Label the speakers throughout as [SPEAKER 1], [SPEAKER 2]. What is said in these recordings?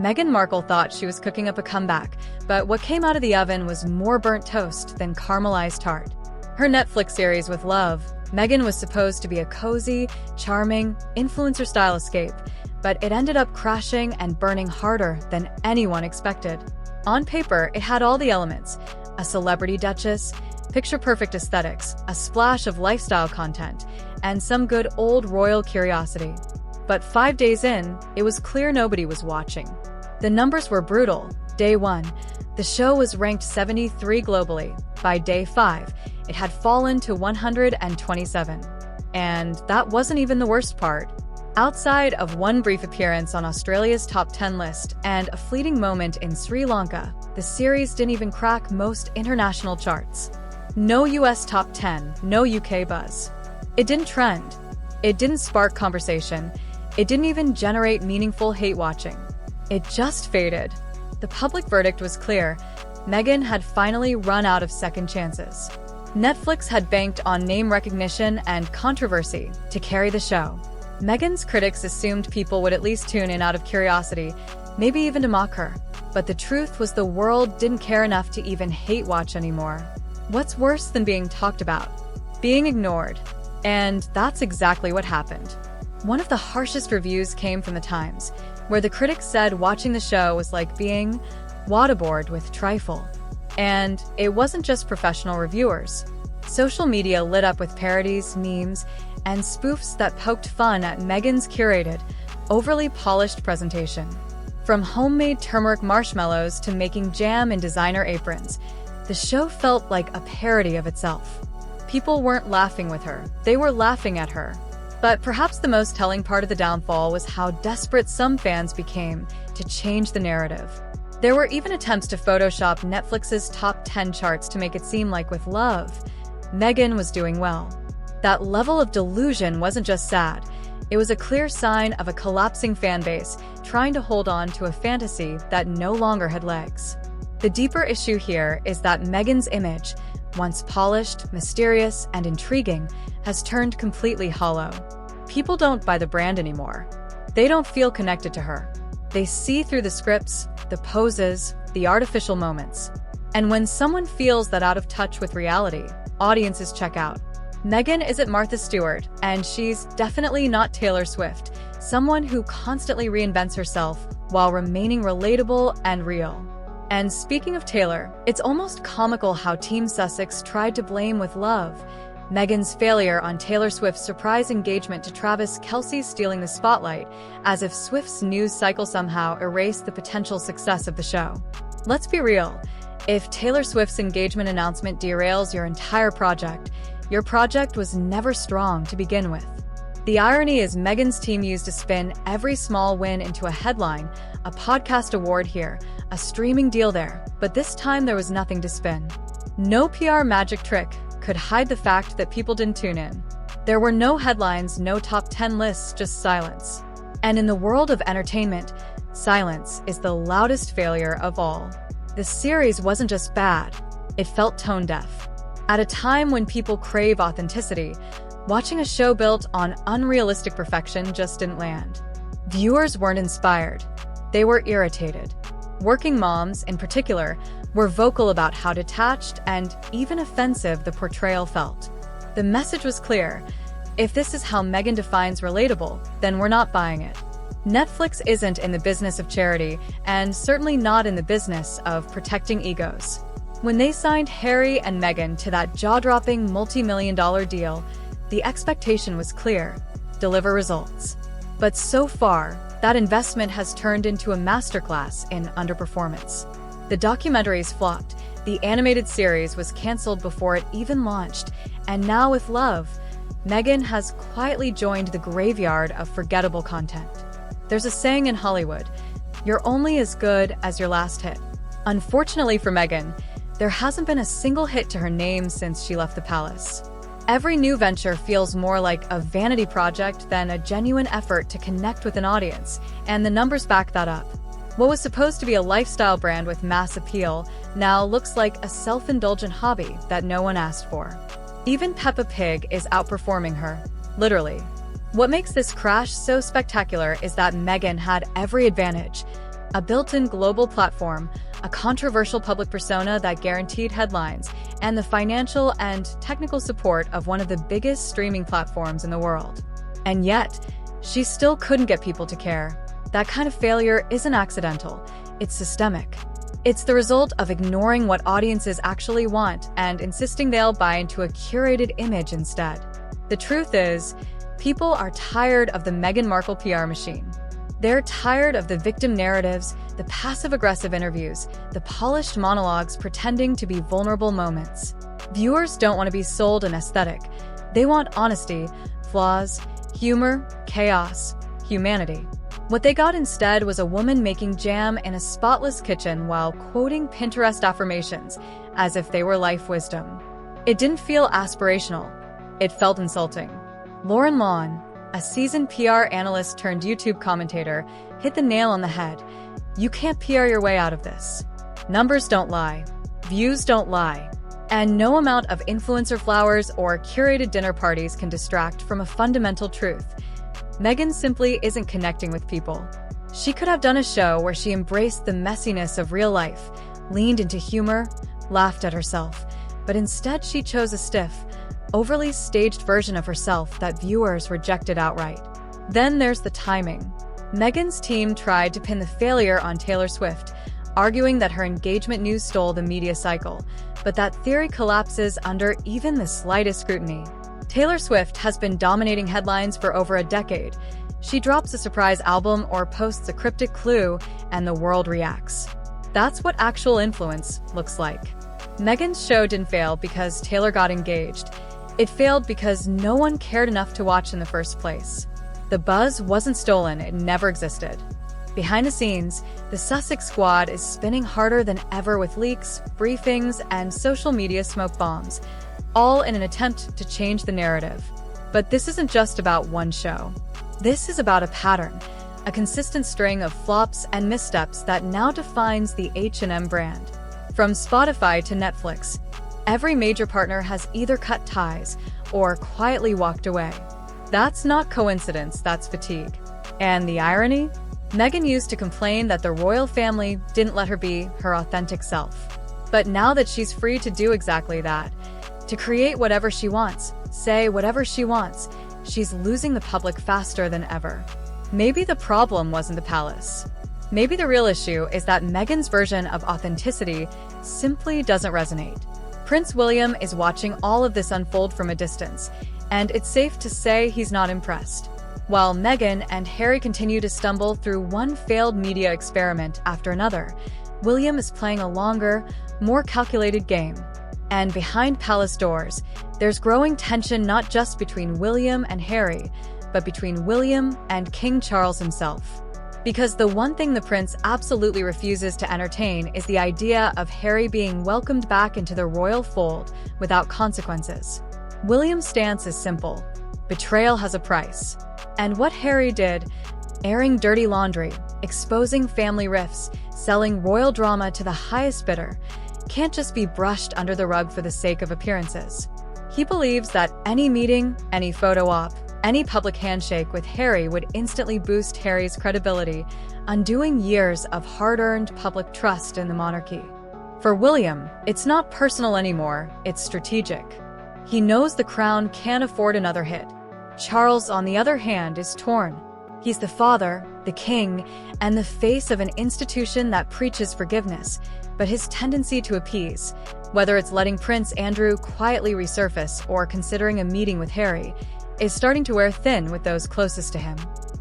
[SPEAKER 1] Meghan Markle thought she was cooking up a comeback, but what came out of the oven was more burnt toast than caramelized tart. Her Netflix series with Love, Meghan was supposed to be a cozy, charming, influencer-style escape, but it ended up crashing and burning harder than anyone expected. On paper, it had all the elements: a celebrity duchess, picture-perfect aesthetics, a splash of lifestyle content, and some good old royal curiosity. But 5 days in, it was clear nobody was watching. The numbers were brutal. Day 1, the show was ranked 73 globally. By day 5, it had fallen to 127. And that wasn't even the worst part. Outside of one brief appearance on Australia's top 10 list and a fleeting moment in Sri Lanka, the series didn't even crack most international charts. No US top 10, no UK buzz. It didn't trend. It didn't spark conversation. It didn't even generate meaningful hate-watching. It just faded. The public verdict was clear. Meghan had finally run out of second chances. Netflix had banked on name recognition and controversy to carry the show. Meghan's critics assumed people would at least tune in out of curiosity, maybe even to mock her. But the truth was the world didn't care enough to even hate-watch anymore. What's worse than being talked about? Being ignored. And that's exactly what happened. One of the harshest reviews came from The Times, where the critics said watching the show was like being waterboarded with trifle. And it wasn't just professional reviewers. Social media lit up with parodies, memes, and spoofs that poked fun at Meghan's curated, overly polished presentation. From homemade turmeric marshmallows to making jam in designer aprons, the show felt like a parody of itself. People weren't laughing with her, they were laughing at her. But perhaps the most telling part of the downfall was how desperate some fans became to change the narrative. There were even attempts to Photoshop Netflix's top 10 charts to make it seem like with Love, Meghan was doing well. That level of delusion wasn't just sad, it was a clear sign of a collapsing fan base trying to hold on to a fantasy that no longer had legs. The deeper issue here is that Meghan's image, once polished, mysterious, and intriguing, has turned completely hollow. People don't buy the brand anymore. They don't feel connected to her. They see through the scripts, the poses, the artificial moments. And when someone feels that out of touch with reality, audiences check out. Meghan isn't Martha Stewart, and she's definitely not Taylor Swift, someone who constantly reinvents herself while remaining relatable and real. And speaking of Taylor, it's almost comical how Team Sussex tried to blame with Love Meghan's failure on Taylor Swift's surprise engagement to Travis Kelce's stealing the spotlight, as if Swift's news cycle somehow erased the potential success of the show. Let's be real, if Taylor Swift's engagement announcement derails your entire project, your project was never strong to begin with. The irony is Meghan's team used to spin every small win into a headline, a podcast award here, a streaming deal there, but this time there was nothing to spin. No PR magic trick could hide the fact that people didn't tune in. There were no headlines, no top 10 lists, just silence. And in the world of entertainment, silence is the loudest failure of all. The series wasn't just bad, it felt tone-deaf. At a time when people crave authenticity, watching a show built on unrealistic perfection just didn't land. Viewers weren't inspired. They were irritated. Working moms, in particular, were vocal about how detached and even offensive the portrayal felt. The message was clear. If this is how Meghan defines relatable, then we're not buying it. Netflix isn't in the business of charity, and certainly not in the business of protecting egos. When they signed Harry and Meghan to that jaw-dropping multi-million-dollar deal, the expectation was clear: deliver results. But so far, that investment has turned into a masterclass in underperformance. The documentaries flopped, the animated series was cancelled before it even launched, and now with Love, Meghan has quietly joined the graveyard of forgettable content. There's a saying in Hollywood, you're only as good as your last hit. Unfortunately for Meghan, there hasn't been a single hit to her name since she left the palace. Every new venture feels more like a vanity project than a genuine effort to connect with an audience, and the numbers back that up. What was supposed to be a lifestyle brand with mass appeal now looks like a self-indulgent hobby that no one asked for. Even Peppa Pig is outperforming her, literally. What makes this crash so spectacular is that Meghan had every advantage: a built-in global platform, a controversial public persona that guaranteed headlines, and the financial and technical support of one of the biggest streaming platforms in the world. And yet, she still couldn't get people to care. That kind of failure isn't accidental, it's systemic. It's the result of ignoring what audiences actually want and insisting they'll buy into a curated image instead. The truth is, people are tired of the Meghan Markle PR machine. They're tired of the victim narratives, the passive-aggressive interviews, the polished monologues pretending to be vulnerable moments. Viewers don't want to be sold an aesthetic. They want honesty, flaws, humor, chaos, humanity. What they got instead was a woman making jam in a spotless kitchen while quoting Pinterest affirmations as if they were life wisdom. It didn't feel aspirational. It felt insulting. Lauren Lawn, a seasoned PR analyst turned YouTube commentator, hit the nail on the head. You can't PR your way out of this. Numbers don't lie. Views don't lie. And no amount of influencer flowers or curated dinner parties can distract from a fundamental truth. Meghan simply isn't connecting with people. She could have done a show where she embraced the messiness of real life, leaned into humor, laughed at herself, but instead she chose a stiff, overly staged version of herself that viewers rejected outright. Then there's the timing. Meghan's team tried to pin the failure on Taylor Swift, arguing that her engagement news stole the media cycle, but that theory collapses under even the slightest scrutiny. Taylor Swift has been dominating headlines for over a decade. She drops a surprise album or posts a cryptic clue, and the world reacts. That's what actual influence looks like. Meghan's show didn't fail because Taylor got engaged. It failed because no one cared enough to watch in the first place. The buzz wasn't stolen, it never existed. Behind the scenes, the Sussex squad is spinning harder than ever with leaks, briefings, and social media smoke bombs, all in an attempt to change the narrative. But this isn't just about one show. This is about a pattern, a consistent string of flops and missteps that now defines the H&M brand. From Spotify to Netflix, every major partner has either cut ties or quietly walked away. That's not coincidence, that's fatigue. And the irony? Meghan used to complain that the royal family didn't let her be her authentic self. But now that she's free to do exactly that, to create whatever she wants, say whatever she wants, she's losing the public faster than ever. Maybe the problem wasn't the palace. Maybe the real issue is that Meghan's version of authenticity simply doesn't resonate. Prince William is watching all of this unfold from a distance, and it's safe to say he's not impressed. While Meghan and Harry continue to stumble through one failed media experiment after another, William is playing a longer, more calculated game. And behind palace doors, there's growing tension not just between William and Harry, but between William and King Charles himself. Because the one thing the prince absolutely refuses to entertain is the idea of Harry being welcomed back into the royal fold without consequences. William's stance is simple: betrayal has a price. And what Harry did, airing dirty laundry, exposing family rifts, selling royal drama to the highest bidder, can't just be brushed under the rug for the sake of appearances. He believes that any meeting, any photo op, any public handshake with Harry would instantly boost Harry's credibility, undoing years of hard-earned public trust in the monarchy. For William, it's not personal anymore, it's strategic. He knows the crown can't afford another hit. Charles, on the other hand, is torn. He's the father, the king, and the face of an institution that preaches forgiveness, but his tendency to appease, whether it's letting Prince Andrew quietly resurface or considering a meeting with Harry, is starting to wear thin with those closest to him.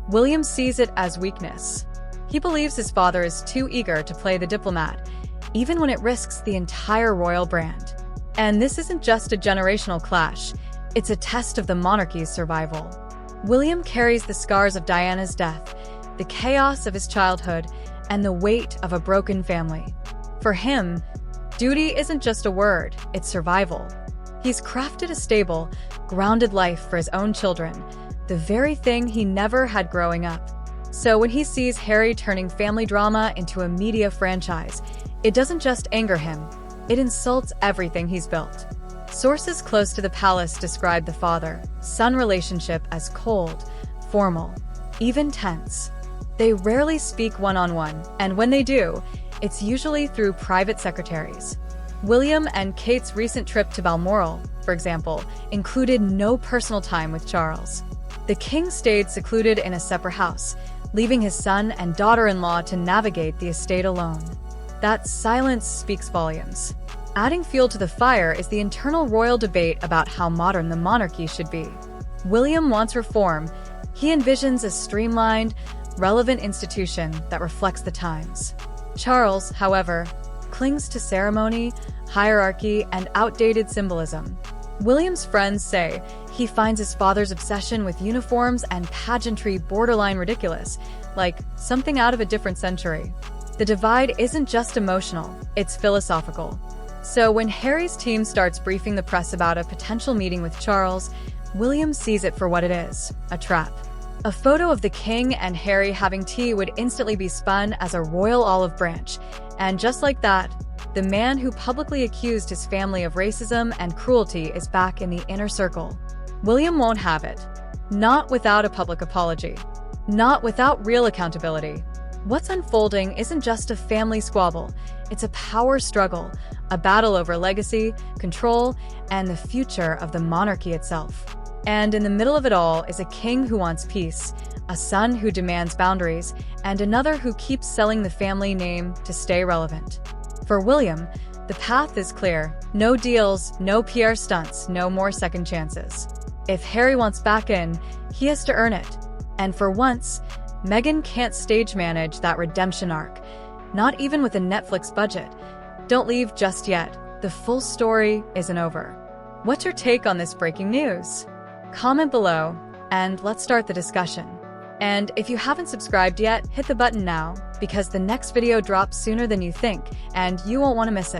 [SPEAKER 1] William sees it as weakness. He believes his father is too eager to play the diplomat, even when it risks the entire royal brand. And this isn't just a generational clash, it's a test of the monarchy's survival. William carries the scars of Diana's death, the chaos of his childhood, and the weight of a broken family. For him, duty isn't just a word, it's survival. He's crafted a stable, grounded life for his own children, the very thing he never had growing up. So when he sees Harry turning family drama into a media franchise, it doesn't just anger him, it insults everything he's built. Sources close to the palace describe the father-son relationship as cold, formal, even tense. They rarely speak one-on-one, and when they do, it's usually through private secretaries. William and Kate's recent trip to Balmoral, for example, included no personal time with Charles. The king stayed secluded in a separate house, leaving his son and daughter-in-law to navigate the estate alone. That silence speaks volumes. Adding fuel to the fire is the internal royal debate about how modern the monarchy should be. William wants reform. He envisions a streamlined, relevant institution that reflects the times. Charles, however, clings to ceremony, hierarchy, and outdated symbolism. William's friends say he finds his father's obsession with uniforms and pageantry borderline ridiculous, like something out of a different century. The divide isn't just emotional, it's philosophical. So when Harry's team starts briefing the press about a potential meeting with Charles, William sees it for what it is, a trap. A photo of the king and Harry having tea would instantly be spun as a royal olive branch, and just like that, the man who publicly accused his family of racism and cruelty is back in the inner circle. William won't have it. Not without a public apology. Not without real accountability. What's unfolding isn't just a family squabble, it's a power struggle, a battle over legacy, control, and the future of the monarchy itself. And in the middle of it all is a king who wants peace, a son who demands boundaries, and another who keeps selling the family name to stay relevant. For William, the path is clear. No deals, no PR stunts, no more second chances. If Harry wants back in, he has to earn it. And for once, Meghan can't stage manage that redemption arc, not even with a Netflix budget. Don't leave just yet. The full story isn't over. What's your take on this breaking news? Comment below, and let's start the discussion. And if you haven't subscribed yet, hit the button now, because the next video drops sooner than you think, and you won't want to miss it.